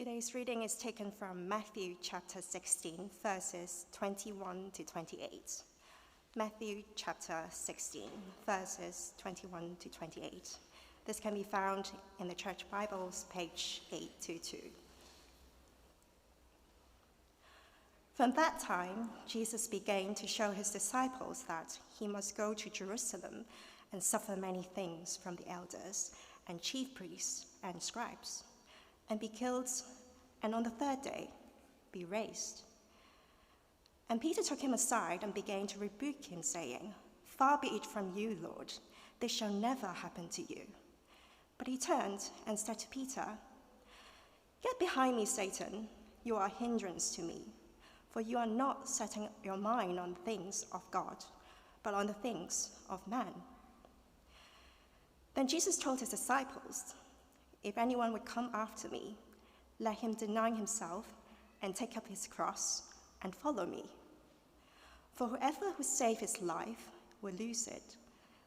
Today's reading is taken from Matthew chapter 16, verses 21 to 28. Matthew chapter 16, verses 21 to 28. This can be found in the Church Bibles, page 822. From that time, Jesus began to show his disciples that he must go to Jerusalem and suffer many things from the elders and chief priests and scribes, and be killed, and on the third day be raised. And Peter took him aside and began to rebuke him, saying, "Far be it from you, Lord, this shall never happen to you." But he turned and said to Peter, "Get behind me, Satan, you are a hindrance to me, for you are not setting your mind on things of God, but on the things of man." Then Jesus told his disciples, "If anyone would come after me, let him deny himself and take up his cross and follow me. For whoever will save his life will lose it,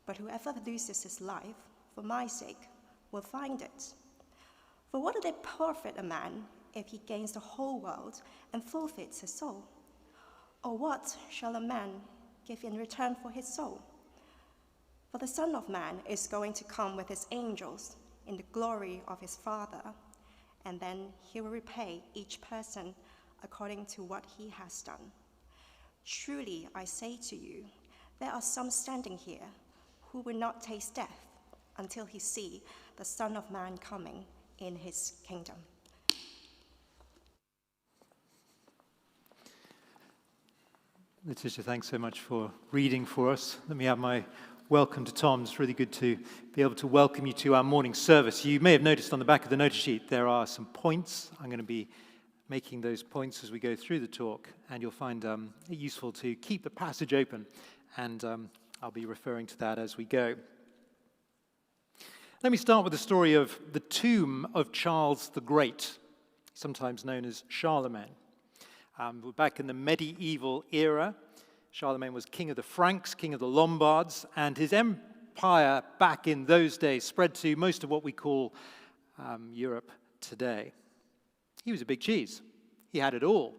but whoever loses his life for my sake will find it. For what does it profit a man if he gains the whole world and forfeits his soul? Or what shall a man give in return for his soul? For the Son of Man is going to come with his angels in the glory of his Father, and then he will repay each person according to what he has done. Truly, I say to you, there are some standing here who will not taste death until he see the Son of Man coming in his kingdom." Letitia, thanks so much for reading for us. Let me have my welcome to Tom. It's really good to be able to welcome you to our morning service. You may have noticed on the back of the notice sheet there are some points. I'm going to be making those points as we go through the talk, and you'll find it useful to keep the passage open, and I'll be referring to that as we go. Let me start with the story of the tomb of Charles the Great, sometimes known as Charlemagne. We're back in the medieval era. Charlemagne was king of the Franks, king of the Lombards, and his empire back in those days spread to most of what we call Europe today. He was a big cheese. He had it all.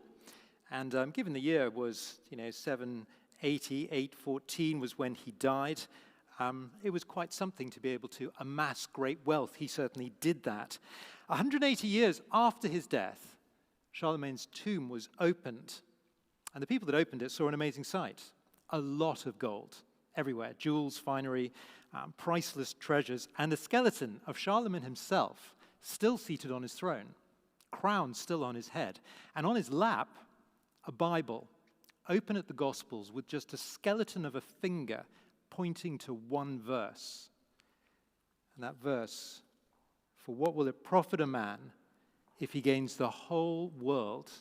And given the year was, 780, 814 was when he died, it was quite something to be able to amass great wealth. He certainly did that. 180 years after his death, Charlemagne's tomb was opened. And the people that opened it saw an amazing sight. A lot of gold everywhere, jewels, finery, priceless treasures, and the skeleton of Charlemagne himself still seated on his throne, crown still on his head, and on his lap, a Bible, open at the Gospels with just a skeleton of a finger pointing to one verse. And that verse, "For what will it profit a man if he gains the whole world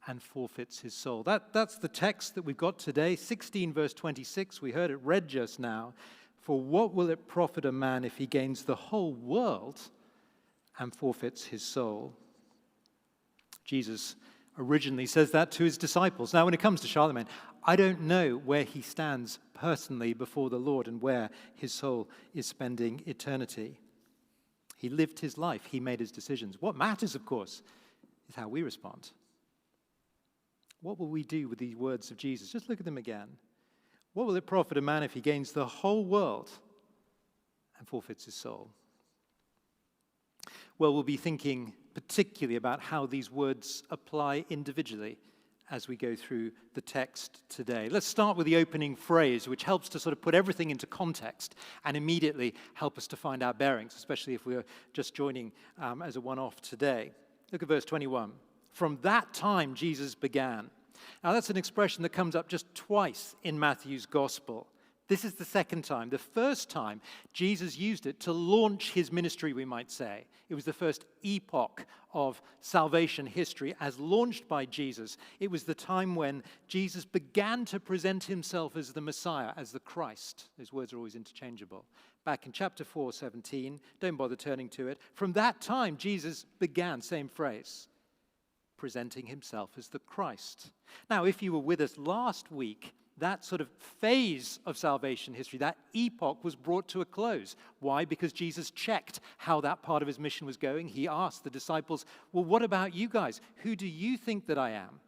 and forfeits his soul?" That's the text that we've got today, 16 verse 26. We heard it read just now. "For what will it profit a man if he gains the whole world and forfeits his soul?" Jesus originally says that to his disciples. Now, when it comes to Charlemagne, I don't know where he stands personally before the Lord and where his soul is spending eternity. He lived his life. He made his decisions. What matters, of course, is how we respond. What will we do with these words of Jesus? Just look at them again. What will it profit a man if he gains the whole world and forfeits his soul? Well, we'll be thinking particularly about how these words apply individually as we go through the text today. Let's start with the opening phrase, which helps to sort of put everything into context and immediately help us to find our bearings, especially if we're just joining as a one-off today. Look at verse 21. "From that time, Jesus began." Now, that's an expression that comes up just twice in Matthew's gospel. This is the second time. The first time, Jesus used it to launch his ministry, we might say. It was the first epoch of salvation history as launched by Jesus. It was the time when Jesus began to present himself as the Messiah, as the Christ. Those words are always interchangeable. Back in chapter 4:17, don't bother turning to it. From that time, Jesus began, same phrase, presenting himself as the Christ. Now, if you were with us last week, that sort of phase of salvation history, that epoch was brought to a close. Why? Because Jesus checked how that part of his mission was going. He asked the disciples, well, what about you guys? Who do you think that I am?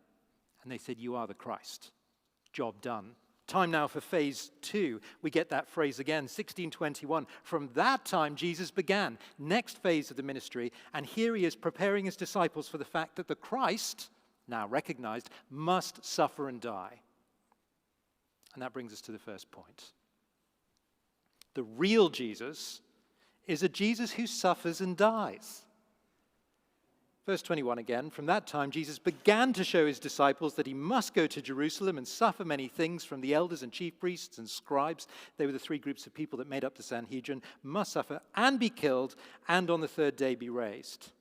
And they said, you are the Christ. Job done. Time now for phase 2. We get that phrase again, 1621. From that time, Jesus began. Next phase of the ministry. And here he is preparing his disciples for the fact that the Christ, now recognized, must suffer and die. And that brings us to the first point. The real Jesus is a Jesus who suffers and dies. Verse 21 again, from that time Jesus began to show his disciples that he must go to Jerusalem and suffer many things from the elders and chief priests and scribes. They were the 3 groups of people that made up the Sanhedrin. Must suffer and be killed, and on the 3rd day be raised.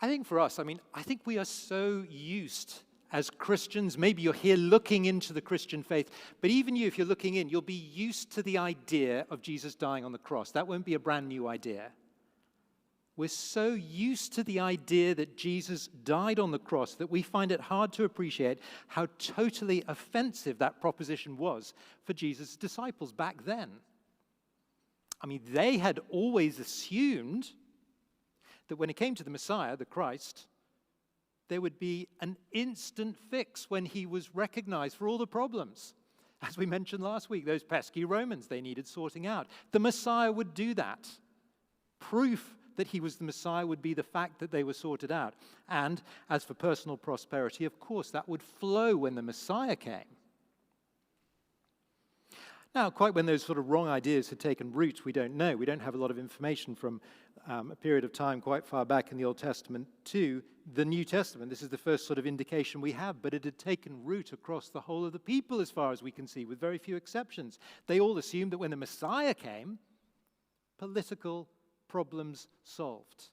I think for us, I think we are so used as Christians, maybe you're here looking into the Christian faith, but even you, if you're looking in, you'll be used to the idea of Jesus dying on the cross. That won't be a brand new idea. We're so used to the idea that Jesus died on the cross that we find it hard to appreciate how totally offensive that proposition was for Jesus' disciples back then. They had always assumed that when it came to the Messiah, the Christ, there would be an instant fix when he was recognized for all the problems. As we mentioned last week, those pesky Romans, they needed sorting out. The Messiah would do that. Proof that he was the Messiah would be the fact that they were sorted out. And as for personal prosperity, of course, that would flow when the Messiah came. Now, quite when those sort of wrong ideas had taken root, we don't know. We don't have a lot of information from a period of time quite far back in the Old Testament to the New Testament. This is the first sort of indication we have, but it had taken root across the whole of the people as far as we can see, with very few exceptions. They all assumed that when the Messiah came, political problems solved.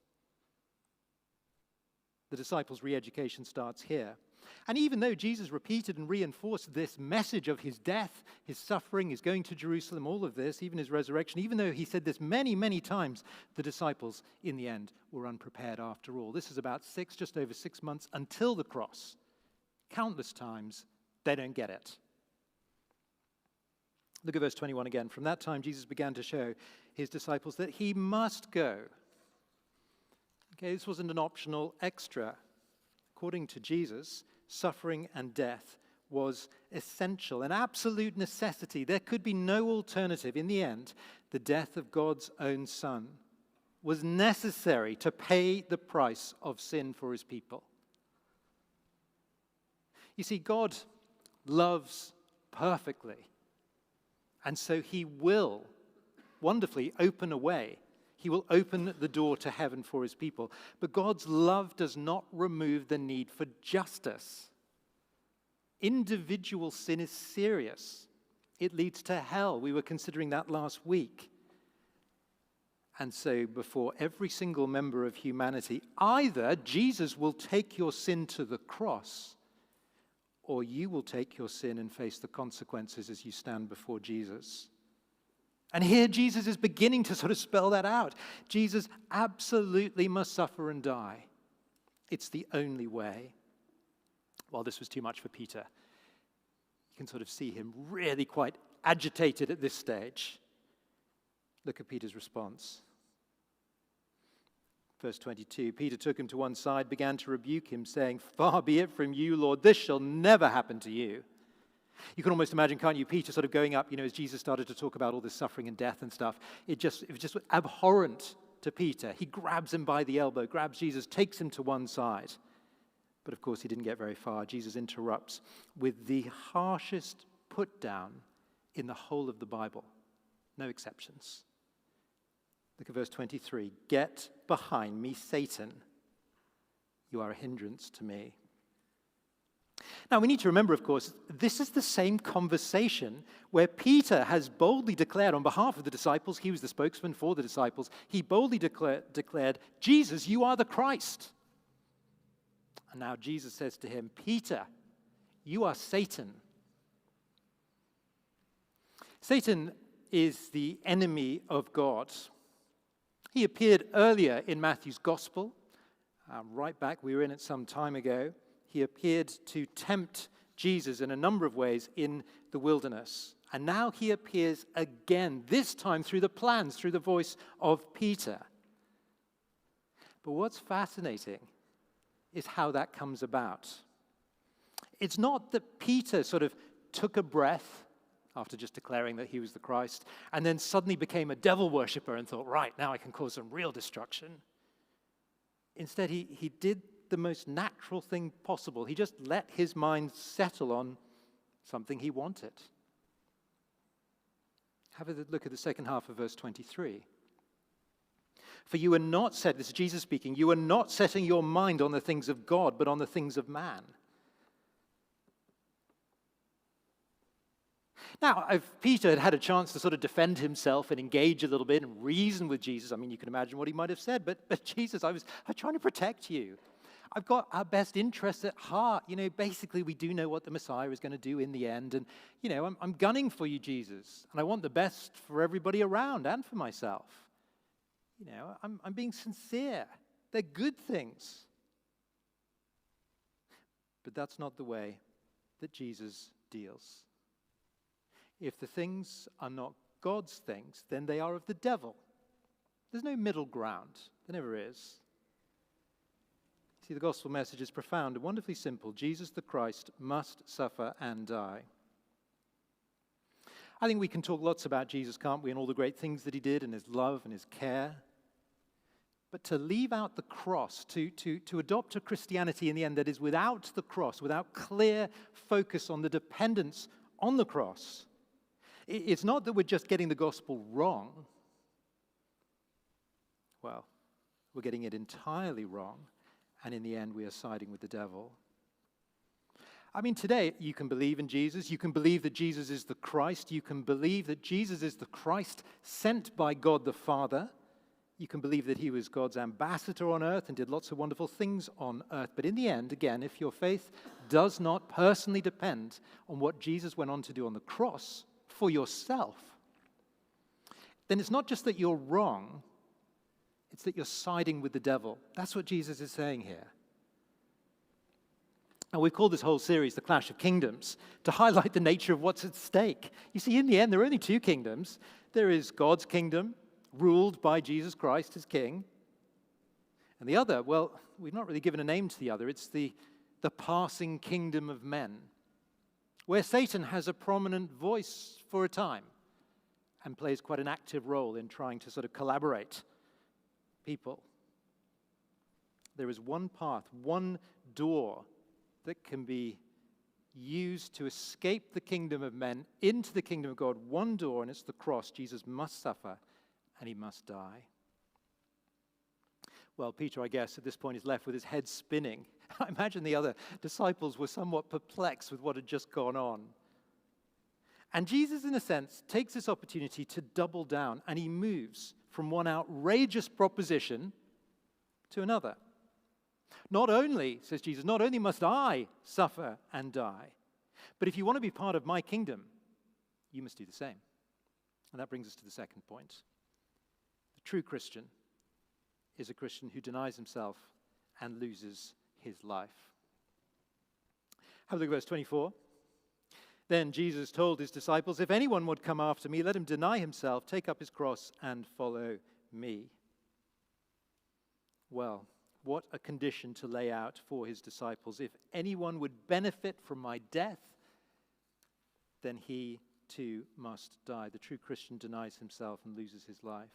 The disciples' re-education starts here. And even though Jesus repeated and reinforced this message of his death, his suffering, his going to Jerusalem, all of this, even his resurrection, even though he said this many, many times, the disciples, in the end, were unprepared after all. This is about just over 6 months until the cross. Countless times, they don't get it. Look at verse 21 again. From that time, Jesus began to show his disciples that he must go. Okay, this wasn't an optional extra. According to Jesus, suffering and death was essential, an absolute necessity. There could be no alternative. In the end, the death of God's own Son was necessary to pay the price of sin for his people. You see, God loves perfectly, and so he will wonderfully open a way. He will open the door to heaven for his people. But God's love does not remove the need for justice. Individual sin is serious. It leads to hell. We were considering that last week. And so before every single member of humanity, either Jesus will take your sin to the cross, or you will take your sin and face the consequences as you stand before Jesus. And here Jesus is beginning to sort of spell that out. Jesus absolutely must suffer and die. It's the only way. Well, this was too much for Peter. You can sort of see him really quite agitated at this stage. Look at Peter's response. Verse 22, Peter took him to one side, began to rebuke him, saying, "Far be it from you, Lord, this shall never happen to you." You can almost imagine, can't you, Peter sort of going up, as Jesus started to talk about all this suffering and death and stuff. It was just abhorrent to Peter. He grabs him by the elbow, grabs Jesus, takes him to one side. But of course, he didn't get very far. Jesus interrupts with the harshest put down in the whole of the Bible. No exceptions. Look at verse 23. "Get behind me, Satan. You are a hindrance to me." Now, we need to remember, of course, this is the same conversation where Peter has boldly declared on behalf of the disciples, he was the spokesman for the disciples, he boldly declared, "Jesus, you are the Christ." And now Jesus says to him, "Peter, you are Satan." Satan is the enemy of God. He appeared earlier in Matthew's gospel, right back, we were in it some time ago. He appeared to tempt Jesus in a number of ways in the wilderness. And now he appears again, this time through the plans, through the voice of Peter. But what's fascinating is how that comes about. It's not that Peter sort of took a breath after just declaring that he was the Christ, and then suddenly became a devil worshiper and thought, right, now I can cause some real destruction. Instead, he did the most natural thing possible. He just let his mind settle on something he wanted. Have a look at the second half of verse 23. For you are not set, this is Jesus speaking, you are not setting your mind on the things of God, but on the things of man. Now, if Peter had had a chance to sort of defend himself and engage a little bit and reason with Jesus, I mean, you can imagine what he might have said, but Jesus, I'm trying to protect you. I've got our best interests at heart. Basically, we do know what the Messiah is going to do in the end. And, I'm gunning for you, Jesus. And I want the best for everybody around and for myself. I'm being sincere. They're good things. But that's not the way that Jesus deals. If the things are not God's things, then they are of the devil. There's no middle ground. There never is. See, the gospel message is profound and wonderfully simple. Jesus the Christ must suffer and die. I think we can talk lots about Jesus, can't we, and all the great things that he did and his love and his care. But to leave out the cross, to adopt a Christianity in the end that is without the cross, without clear focus on the dependence on the cross, it's not that we're just getting the gospel wrong. Well, we're getting it entirely wrong, and in the end we are siding with the devil. I mean, today you can believe in Jesus, you can believe that Jesus is the Christ, you can believe that Jesus is the Christ sent by God the Father, you can believe that he was God's ambassador on earth and did lots of wonderful things on earth. But in the end, again, if your faith does not personally depend on what Jesus went on to do on the cross for yourself, then it's not just that you're wrong, it's that you're siding with the devil. That's what Jesus is saying here. And we've called this whole series The Clash of Kingdoms to highlight the nature of what's at stake. You see, in the end, there are only two kingdoms. There is God's kingdom, ruled by Jesus Christ as king. And the other, well, we've not really given a name to the other. It's the passing kingdom of men, where Satan has a prominent voice for a time and plays quite an active role in trying to sort of collaborate people. There is one path, one door that can be used to escape the kingdom of men into the kingdom of God. One door, and it's the cross. Jesus must suffer and he must die. Well, Peter, I guess, at this point is left with his head spinning. I imagine the other disciples were somewhat perplexed with what had just gone on. And Jesus, in a sense, takes this opportunity to double down, and he moves from one outrageous proposition to another. Not only, says Jesus, not only must I suffer and die, but if you want to be part of my kingdom, you must do the same. And that brings us to the second point. The true Christian is a Christian who denies himself and loses his life. Have a look at verse 24. Then Jesus told his disciples, if anyone would come after me, let him deny himself, take up his cross, and follow me. Well, what a condition to lay out for his disciples. If anyone would benefit from my death, then he too must die. The true Christian denies himself and loses his life.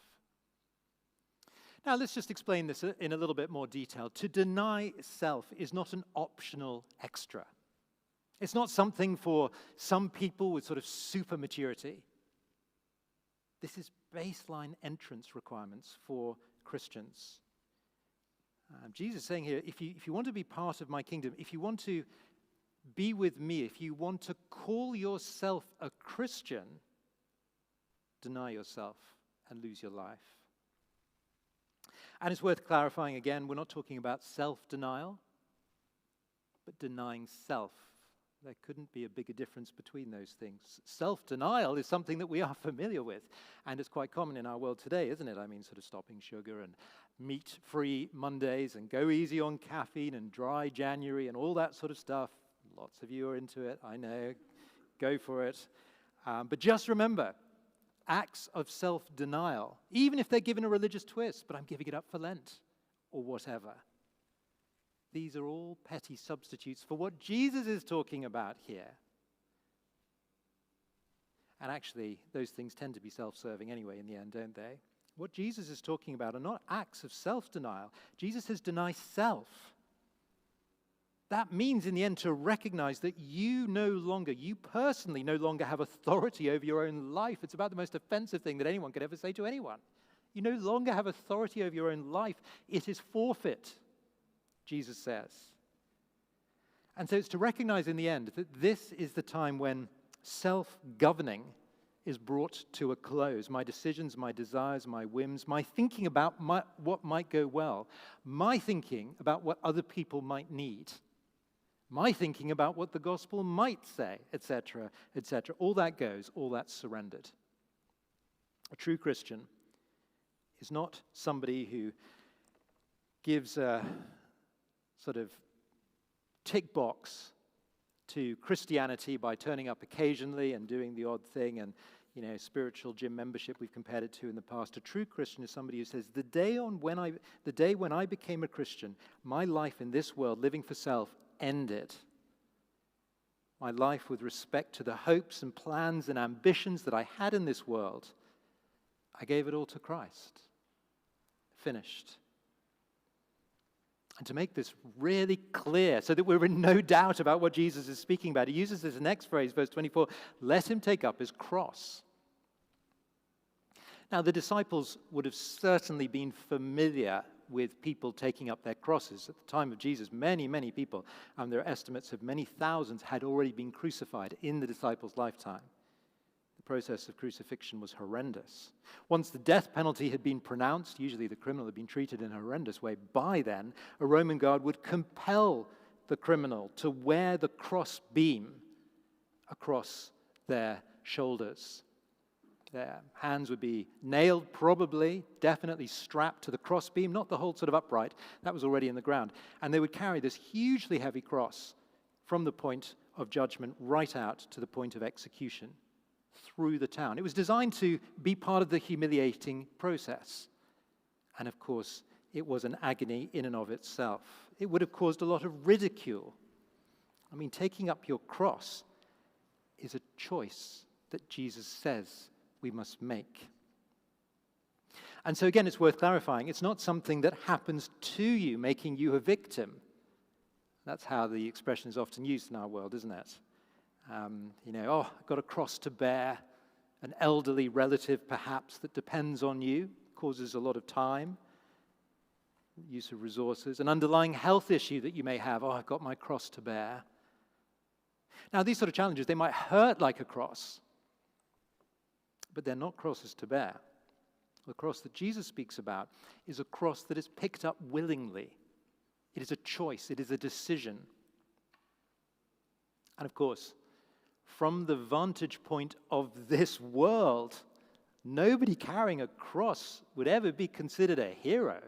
Now, let's just explain this in a little bit more detail. To deny self is not an optional extra. It's not something for some people with sort of super maturity. This is baseline entrance requirements for Christians. Jesus is saying here, if you want to be part of my kingdom, if you want to be with me, if you want to call yourself a Christian, deny yourself and lose your life. And it's worth clarifying again, we're not talking about self-denial, but denying self. There couldn't be a bigger difference between those things. Self-denial is something that we are familiar with, and it's quite common in our world today, isn't it? I mean, sort of stopping sugar and meat-free Mondays and go easy on caffeine and dry January and all that sort of stuff. Lots of you are into it, I know. Go for it. But just remember, acts of self-denial, even if they're given a religious twist, but I'm giving it up for Lent or whatever. These are all petty substitutes for what Jesus is talking about here. And actually, those things tend to be self-serving anyway in the end, don't they? What Jesus is talking about are not acts of self-denial. Jesus says, deny self. That means, in the end, to recognize that you personally no longer have authority over your own life. It's about the most offensive thing that anyone could ever say to anyone. You no longer have authority over your own life. It is forfeit, Jesus says. And so it's to recognize in the end that this is the time when self-governing is brought to a close. My decisions, my desires, my whims, my thinking about what might go well, my thinking about what other people might need, my thinking about what the gospel might say, etc., etc. All that goes, all that's surrendered. A true Christian is not somebody who gives a sort of tick box to Christianity by turning up occasionally and doing the odd thing and, spiritual gym membership we've compared it to in the past. A true Christian is somebody who says, the day when I became a Christian, my life in this world, living for self, ended. My life with respect to the hopes and plans and ambitions that I had in this world, I gave it all to Christ. Finished. And to make this really clear, so that we're in no doubt about what Jesus is speaking about, he uses this next phrase, verse 24, let him take up his cross. Now, the disciples would have certainly been familiar with people taking up their crosses. At the time of Jesus, many, many people, there are estimates of many thousands, had already been crucified in the disciples' lifetime. The process of crucifixion was horrendous. Once the death penalty had been pronounced, usually the criminal had been treated in a horrendous way. By then, a Roman guard would compel the criminal to wear the cross beam across their shoulders. Their hands would be nailed, probably, definitely strapped to the crossbeam, not the whole sort of upright. That was already in the ground. And they would carry this hugely heavy cross from the point of judgment right out to the point of execution through the town. It was designed to be part of the humiliating process. And of course, it was an agony in and of itself. It would have caused a lot of ridicule. I mean, taking up your cross is a choice that Jesus says we must make. And so again, it's worth clarifying. It's not something that happens to you, making you a victim. That's how the expression is often used in our world, isn't it? I've got a cross to bear, an elderly relative perhaps that depends on you, causes a lot of time, use of resources, an underlying health issue that you may have. I've got my cross to bear. Now, these sort of challenges, they might hurt like a cross, but they're not crosses to bear. The cross that Jesus speaks about is a cross that is picked up willingly. It is a choice. It is a decision. And of course, from the vantage point of this world, nobody carrying a cross would ever be considered a hero.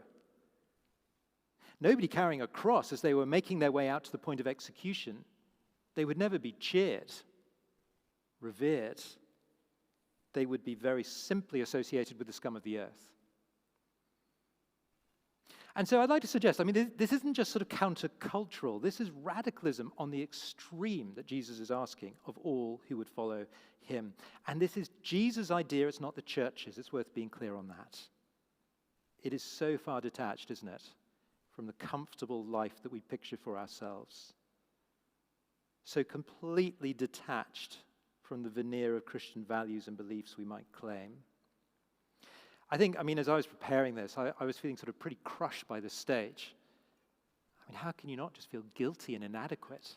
Nobody carrying a cross as they were making their way out to the point of execution, they would never be cheered, revered. They would be very simply associated with the scum of the earth. And so I'd like to suggest, this isn't just sort of countercultural. This is radicalism on the extreme that Jesus is asking of all who would follow him. And this is Jesus' idea, it's not the church's. It's worth being clear on that. It is so far detached, isn't it, from the comfortable life that we picture for ourselves. So completely detached from the veneer of Christian values and beliefs we might claim. I think, as I was preparing this, I was feeling sort of pretty crushed by this stage. How can you not just feel guilty and inadequate?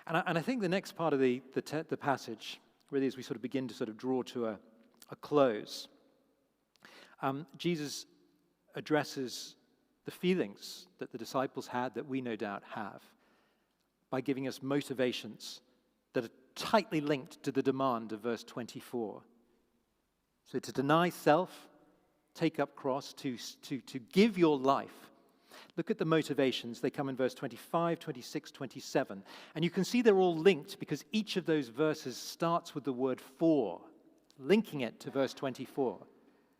And I think the next part of the passage, really as we sort of begin to sort of draw to a close, Jesus addresses the feelings that the disciples had, that we no doubt have, by giving us motivations that are tightly linked to the demand of verse 24. So to deny self, take up cross, to give your life. Look at the motivations. They come in verse 25, 26, 27. And you can see they're all linked because each of those verses starts with the word for, linking it to verse 24,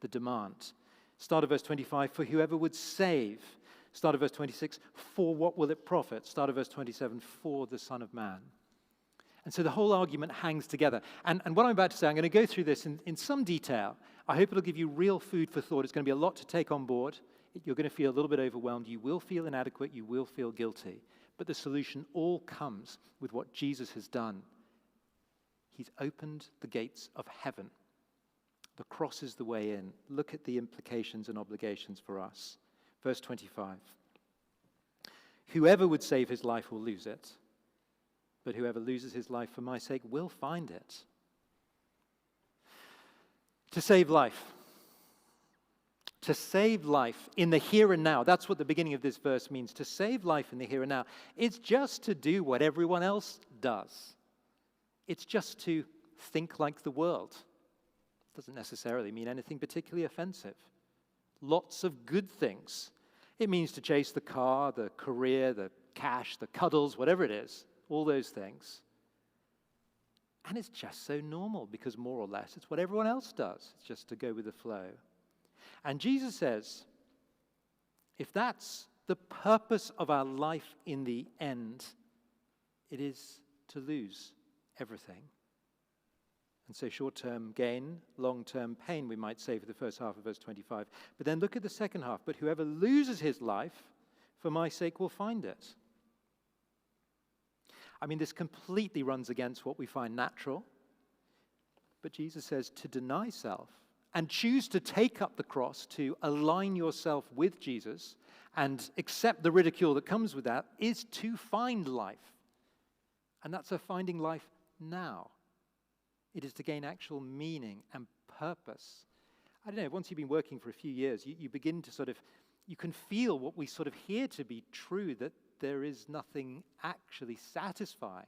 the demand. Start of verse 25, for whoever would save. Start of verse 26, for what will it profit? Start of verse 27, for the Son of Man. And so the whole argument hangs together. And what I'm about to say, I'm going to go through this in some detail. I hope it'll give you real food for thought. It's going to be a lot to take on board. You're going to feel a little bit overwhelmed. You will feel inadequate. You will feel guilty. But the solution all comes with what Jesus has done. He's opened the gates of heaven. The cross is the way in. Look at the implications and obligations for us. Verse 25. Whoever would save his life will lose it, but whoever loses his life for my sake will find it. To save life. To save life in the here and now. That's what the beginning of this verse means. To save life in the here and now. It's just to do what everyone else does. It's just to think like the world. Doesn't necessarily mean anything particularly offensive. Lots of good things. It means to chase the car, the career, the cash, the cuddles, whatever it is. All those things. And it's just so normal because more or less it's what everyone else does. It's just to go with the flow. And Jesus says, if that's the purpose of our life in the end, it is to lose everything. And so short-term gain, long-term pain, we might say for the first half of verse 25. But then look at the second half. But whoever loses his life, for my sake, will find it. I mean, this completely runs against what we find natural. But Jesus says to deny self and choose to take up the cross, to align yourself with Jesus and accept the ridicule that comes with that, is to find life. And that's a finding life now. It is to gain actual meaning and purpose. I don't know, once you've been working for a few years, you begin to you can feel what we sort of hear to be true, that there is nothing actually satisfying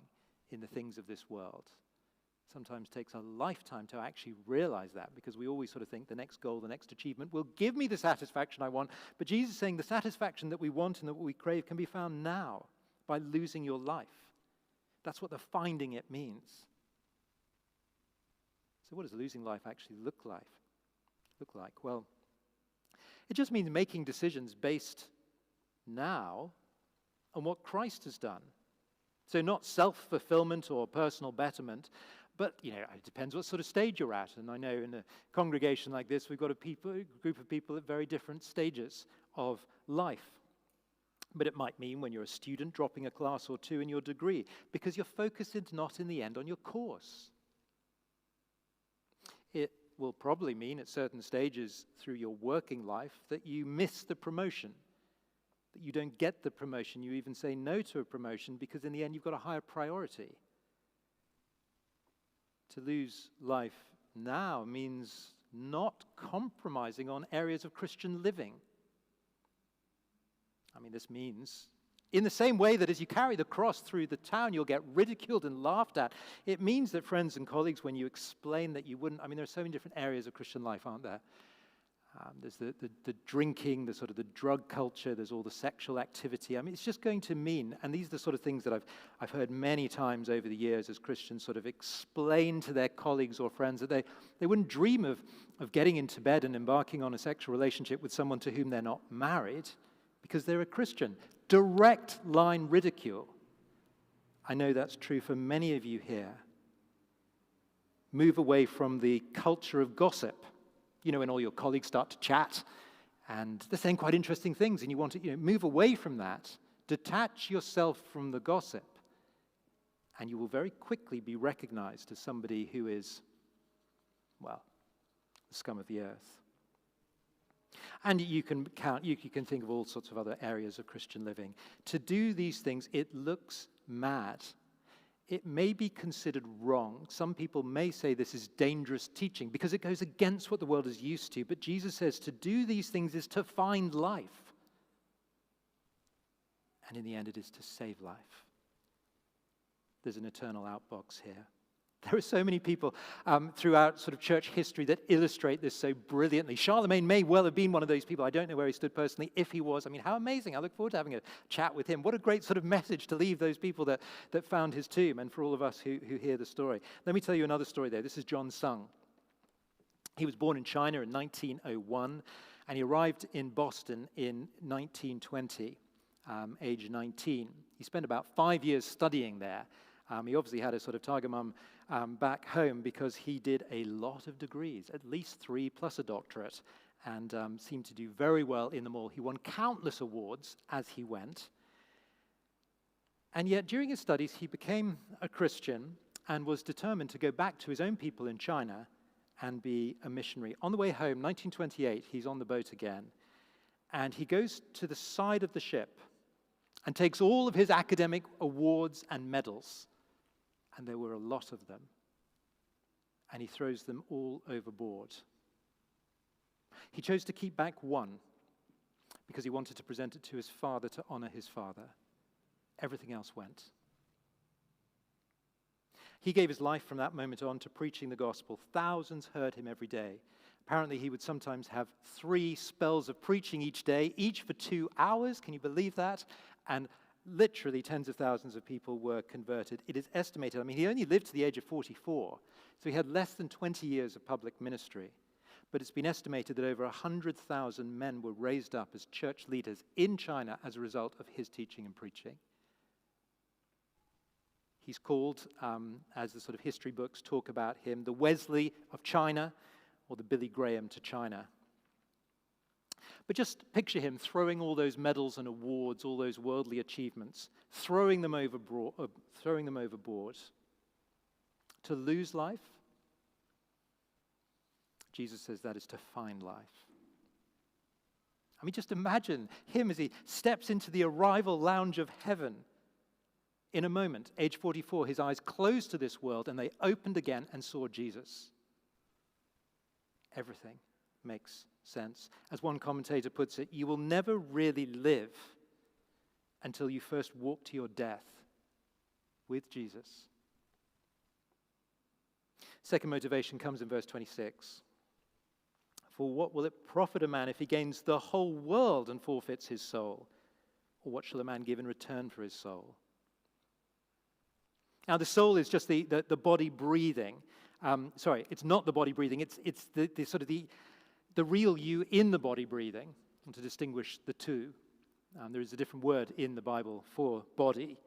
in the things of this world. Sometimes takes a lifetime to actually realize that, because we always sort of think the next goal, the next achievement will give me the satisfaction I want. But Jesus is saying the satisfaction that we want and that we crave can be found now by losing your life. That's what the finding it means. So what does losing life actually look like? Well, it just means making decisions based now on what Christ has done. So not self-fulfillment or personal betterment, but, it depends what sort of stage you're at. And I know in a congregation like this, we've got a group of people at very different stages of life. But it might mean when you're a student dropping a class or two in your degree, because your focus is not in the end on your course. It will probably mean at certain stages through your working life that you miss the promotion, that you don't get the promotion. You even say no to a promotion because in the end you've got a higher priority. To lose life now means not compromising on areas of Christian living. I mean, this means, in the same way that as you carry the cross through the town, you'll get ridiculed and laughed at. It means that friends and colleagues, when you explain that you wouldn't, there are so many different areas of Christian life, aren't there? There's the drinking, the sort of the drug culture, there's all the sexual activity. It's just going to mean, and these are the sort of things that I've heard many times over the years as Christians sort of explain to their colleagues or friends that they wouldn't dream of getting into bed and embarking on a sexual relationship with someone to whom they're not married because they're a Christian. Direct line ridicule. I know that's true for many of you here. Move away from the culture of gossip. When all your colleagues start to chat and they're saying quite interesting things and you want to move away from that. Detach yourself from the gossip and you will very quickly be recognized as somebody who is, the scum of the earth. And you can think of all sorts of other areas of Christian living. To do these things, it looks mad. It may be considered wrong. Some people may say this is dangerous teaching because it goes against what the world is used to. But Jesus says to do these things is to find life. And in the end, it is to save life. There's an eternal outbox here. There are so many people throughout sort of church history that illustrate this so brilliantly. Charlemagne may well have been one of those people. I don't know where he stood personally. If he was, I mean, how amazing. I look forward to having a chat with him. What a great sort of message to leave those people that found his tomb, and for all of us who hear the story. Let me tell you another story there. This is John Sung. He was born in China in 1901, and he arrived in Boston in 1920, age 19. He spent about 5 years studying there. He obviously had a sort of tiger mum back home because he did a lot of degrees, at least 3 plus a doctorate, and seemed to do very well in them all. He won countless awards as he went. And yet, during his studies, he became a Christian and was determined to go back to his own people in China and be a missionary. On the way home, 1928, he's on the boat again, and he goes to the side of the ship and takes all of his academic awards and medals, and there were a lot of them, and he throws them all overboard. He chose to keep back one because he wanted to present it to his father to honor his father. Everything else went. He gave his life from that moment on to preaching the gospel. Thousands heard him every day. Apparently, he would sometimes have 3 spells of preaching each day, each for 2 hours. Can you believe that? And literally tens of thousands of people were converted. It is estimated, I mean, he only lived to the age of 44, so he had less than 20 years of public ministry. But it's been estimated that over 100,000 men were raised up as church leaders in China as a result of his teaching and preaching. He's called, as the sort of history books talk about him, the Wesley of China, or the Billy Graham to China. But just picture him throwing all those medals and awards, all those worldly achievements, throwing them overboard. To lose life, Jesus says that is to find life. I mean, just imagine him as he steps into the arrival lounge of heaven. In a moment, age 44, his eyes closed to this world and they opened again and saw Jesus. Everything makes sense. As one commentator puts it, you will never really live until you first walk to your death with Jesus. Second motivation comes in verse 26. For what will it profit a man if he gains the whole world and forfeits his soul? Or what shall a man give in return for his soul? Now, the soul is just the body breathing. It's not the body breathing. It's the sort of the real you in the body breathing. And to distinguish the two, there is a different word in the Bible for body.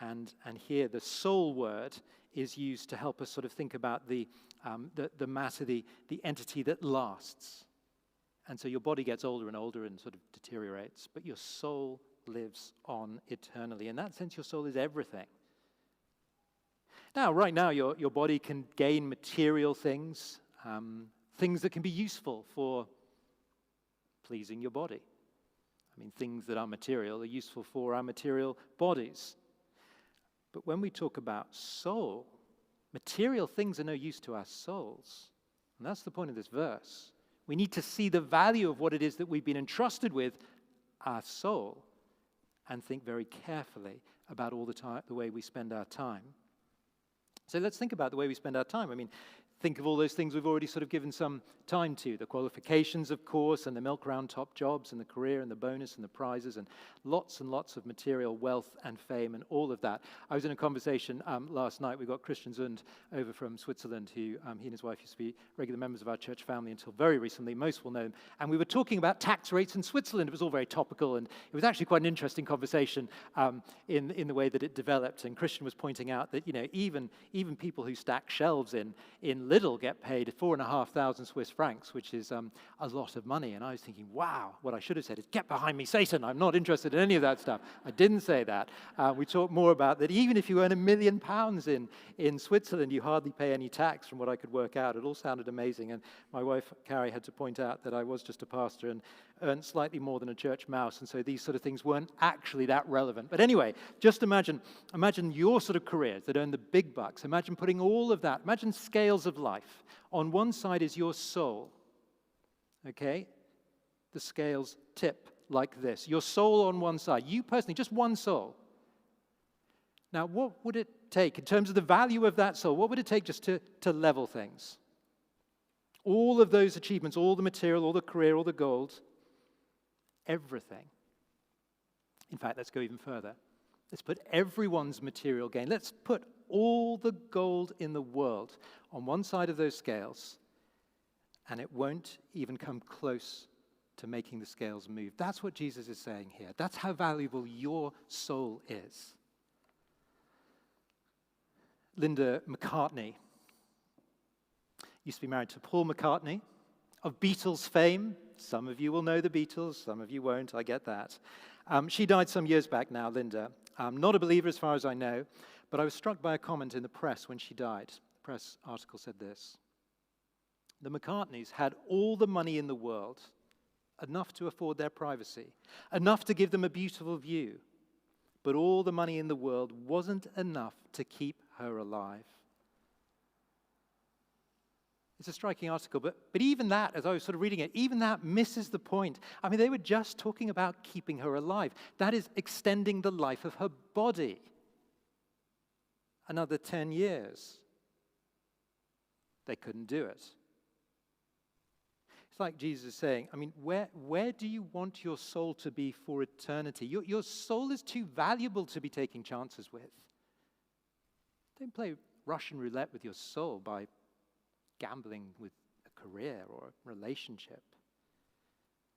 And here the soul word is used to help us sort of think about the matter, the entity that lasts. And so your body gets older and older and sort of deteriorates, but your soul lives on eternally. In that sense, your soul is everything. Now, right now, your body can gain material things, things that can be useful for pleasing your body. I mean, things that are material are useful for our material bodies. But when we talk about soul, material things are no use to our souls. And that's the point of this verse. We need to see the value of what it is that we've been entrusted with, our soul, and think very carefully about all the way we spend our time. So let's think about the way we spend our time. I mean, think of all those things we've already sort of given some time to. The qualifications, of course, and the milk round top jobs, and the career, and the bonus, and the prizes, and lots of material wealth and fame, and all of that. I was in a conversation last night. We got Christian Zund over from Switzerland, who he and his wife used to be regular members of our church family until very recently. Most will know him. And we were talking about tax rates in Switzerland. It was all very topical, and it was actually quite an interesting conversation in the way that it developed. And Christian was pointing out that, you know, even people who stack shelves in Lidl get paid 4,500 Swiss francs, which is a lot of money. And I was thinking, wow, what I should have said is, get behind me, Satan. I'm not interested in any of that stuff. I didn't say that. We talked more about that even if you earn £1 million in Switzerland, you hardly pay any tax from what I could work out. It all sounded amazing. And my wife, Carrie, had to point out that I was just a pastor and earned slightly more than a church mouse. And so these sort of things weren't actually that relevant. But anyway, just imagine your sort of careers that earn the big bucks. Imagine putting all of that, imagine scales of life. On one side is your soul, okay? The scales tip like this. Your soul on one side. You personally, just one soul. Now, what would it take in terms of the value of that soul? What would it take just to level things? All of those achievements, all the material, all the career, all the gold, everything. In fact, let's go even further. Let's put everyone's material gain. Let's put all the gold in the world on one side of those scales, and it won't even come close to making the scales move. That's what Jesus is saying here. That's how valuable your soul is. Linda McCartney used to be married to Paul McCartney of Beatles fame. Some of you will know the Beatles, some of you won't, I get that. She died some years back now, Linda. Not a believer as far as I know, but I was struck by a comment in the press when she died. The press article said this: the McCartneys had all the money in the world, enough to afford their privacy, enough to give them a beautiful view, but all the money in the world wasn't enough to keep her alive. It's a striking article, but even that, as I was sort of reading it, even that misses the point. I mean, they were just talking about keeping her alive. That is extending the life of her body another 10 years. They couldn't do it. It's like Jesus is saying, I mean, where do you want your soul to be for eternity? Your soul is too valuable to be taking chances with. Don't play Russian roulette with your soul by gambling with a career or a relationship.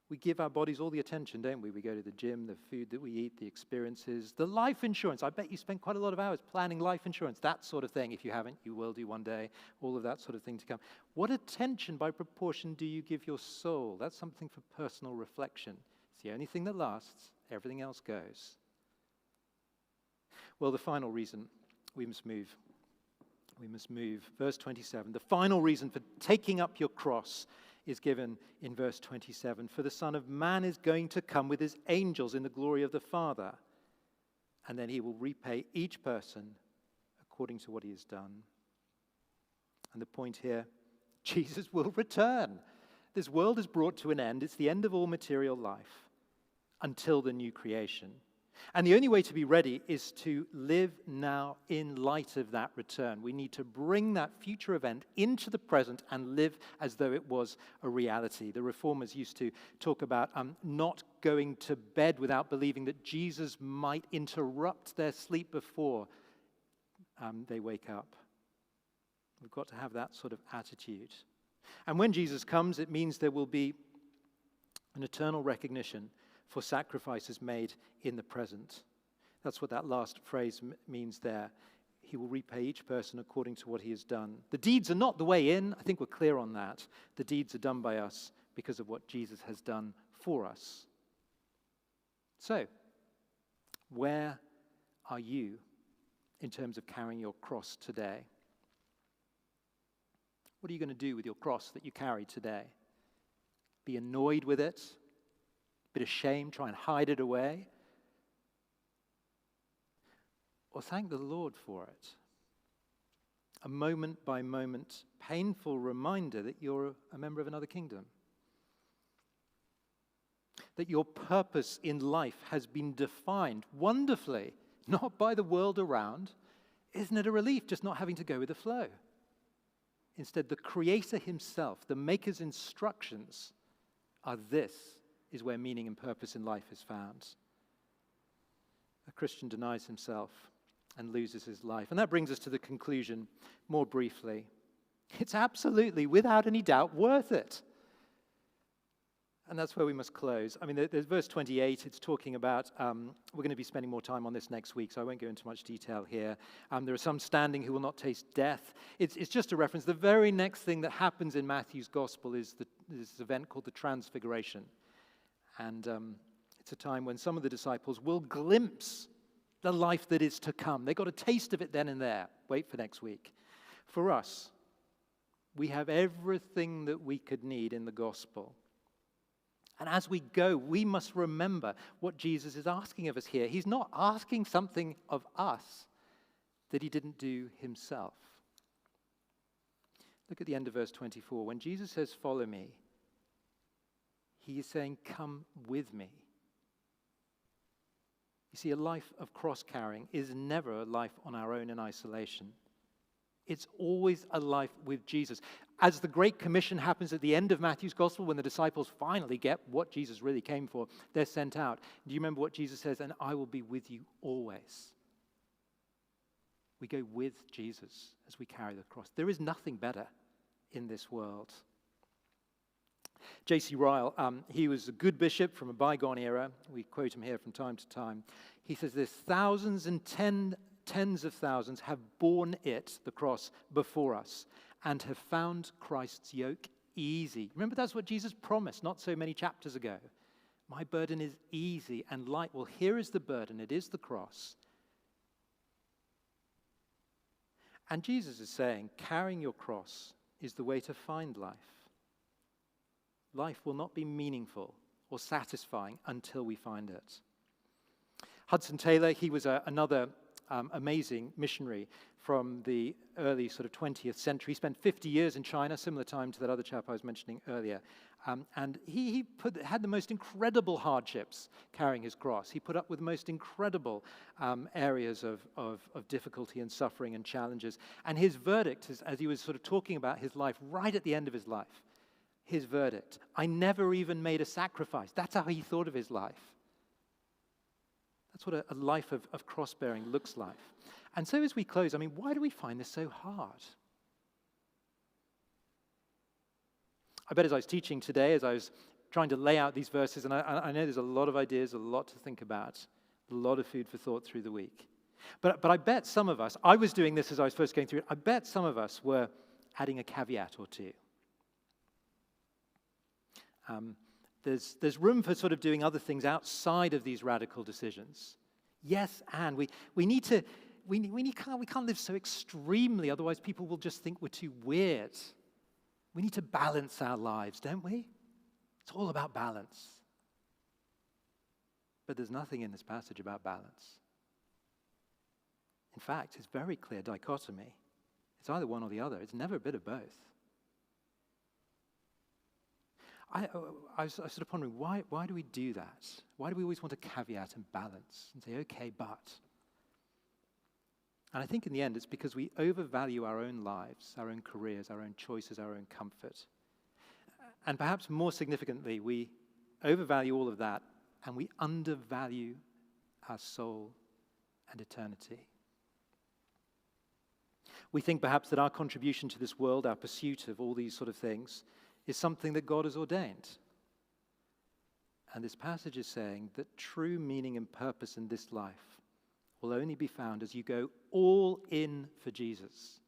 We give our bodies all the attention, don't we? We go to the gym, the food that we eat, the experiences, the life insurance. I bet you spend quite a lot of hours planning life insurance, that sort of thing. If you haven't, you will do one day. All of that sort of thing to come. What attention by proportion do you give your soul? That's something for personal reflection. It's the only thing that lasts. Everything else goes. Well, the final reason we must move. Verse 27. The final reason for taking up your cross is given in verse 27. For the Son of Man is going to come with his angels in the glory of the Father, and then he will repay each person according to what he has done. And the point here, Jesus will return. This world is brought to an end. It's the end of all material life until the new creation. And the only way to be ready is to live now in light of that return. We need to bring that future event into the present and live as though it was a reality. The reformers used to talk about not going to bed without believing that Jesus might interrupt their sleep before they wake up. We've got to have that sort of attitude. And when Jesus comes, it means there will be an eternal recognition for sacrifices made in the present. That's what that last phrase means there. He will repay each person according to what he has done. The deeds are not the way in. I think we're clear on that. The deeds are done by us because of what Jesus has done for us. So, where are you in terms of carrying your cross today? What are you going to do with your cross that you carry today? Be annoyed with it? Bit of shame, try and hide it away? Or thank the Lord for it? A moment by moment, painful reminder that you're a member of another kingdom. That your purpose in life has been defined wonderfully, not by the world around. Isn't it a relief just not having to go with the flow? Instead, the Creator himself, the Maker's instructions are this is where meaning and purpose in life is found. A Christian denies himself and loses his life. And that brings us to the conclusion more briefly. It's absolutely, without any doubt, worth it. And that's where we must close. I mean, there's verse 28. It's talking about, we're going to be spending more time on this next week, so I won't go into much detail here. There are some standing who will not taste death. It's just a reference. The very next thing that happens in Matthew's gospel is this event called the Transfiguration. And it's a time when some of the disciples will glimpse the life that is to come. They got a taste of it then and there. Wait for next week. For us, we have everything that we could need in the gospel. And as we go, we must remember what Jesus is asking of us here. He's not asking something of us that he didn't do himself. Look at the end of verse 24. When Jesus says, "Follow me," he is saying, "Come with me." You see, a life of cross-carrying is never a life on our own in isolation. It's always a life with Jesus. As the Great Commission happens at the end of Matthew's Gospel, when the disciples finally get what Jesus really came for, they're sent out. Do you remember what Jesus says? And I will be with you always. We go with Jesus as we carry the cross. There is nothing better in this world. J.C. Ryle, he was a good bishop from a bygone era. We quote him here from time to time. He says this: thousands and tens of thousands have borne it, the cross, before us, and have found Christ's yoke easy. Remember, that's what Jesus promised not so many chapters ago. My burden is easy and light. Well, here is the burden. It is the cross. And Jesus is saying, carrying your cross is the way to find life. Life will not be meaningful or satisfying until we find it. Hudson Taylor, he was another amazing missionary from the early sort of 20th century. He spent 50 years in China, similar time to that other chap I was mentioning earlier. And he had the most incredible hardships carrying his cross. He put up with the most incredible areas of difficulty and suffering and challenges. And his verdict, as he was sort of talking about his life right at the end of his life, his verdict: I never even made a sacrifice. That's how he thought of his life. That's what a life of cross-bearing looks like. And so as we close, I mean, why do we find this so hard? I bet as I was teaching today, as I was trying to lay out these verses, and I know there's a lot of ideas, a lot to think about, a lot of food for thought through the week. But I bet some of us, I was doing this as I was first going through it, I bet some of us were adding a caveat or two. There's room for sort of doing other things outside of these radical decisions. Yes, and we can't live so extremely, otherwise people will just think we're too weird. We need to balance our lives, don't we? It's all about balance. But there's nothing in this passage about balance. In fact, it's very clear dichotomy. It's either one or the other. It's never a bit of both. I was sort of pondering, why do we do that? Why do we always want a caveat and balance and say, okay, but? And I think in the end, it's because we overvalue our own lives, our own careers, our own choices, our own comfort. And perhaps more significantly, we overvalue all of that and we undervalue our soul and eternity. We think perhaps that our contribution to this world, our pursuit of all these sort of things, is something that God has ordained. And this passage is saying that true meaning and purpose in this life will only be found as you go all in for Jesus.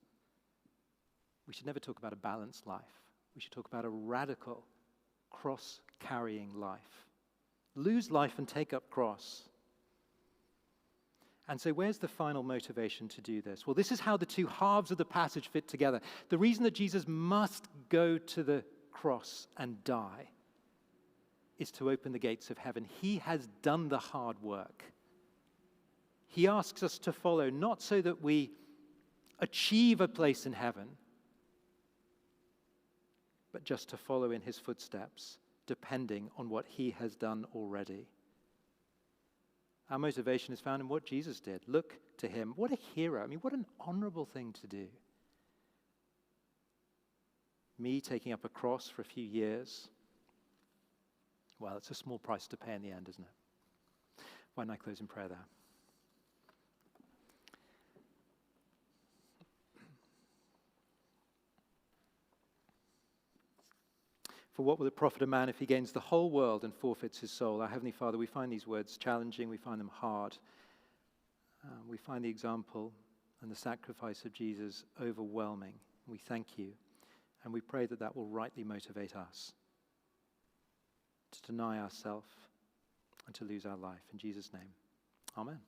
We should never talk about a balanced life. We should talk about a radical, cross-carrying life. Lose life and take up cross. And so where's the final motivation to do this? Well, this is how the two halves of the passage fit together. The reason that Jesus must go to the cross and die is to open the gates of heaven. He has done the hard work. He asks us to follow, not so that we achieve a place in heaven, but just to follow in his footsteps, depending on what he has done already. Our motivation is found in what Jesus did. Look to him. What a hero. I mean, what an honorable thing to do. Me taking up a cross for a few years. Well, it's a small price to pay in the end, isn't it? Why don't I close in prayer there? For what will it profit a man if he gains the whole world and forfeits his soul? Our Heavenly Father, we find these words challenging, we find them hard. We find the example and the sacrifice of Jesus overwhelming. We thank you, and we pray that that will rightly motivate us to deny ourselves and to lose our life. In Jesus' name, amen.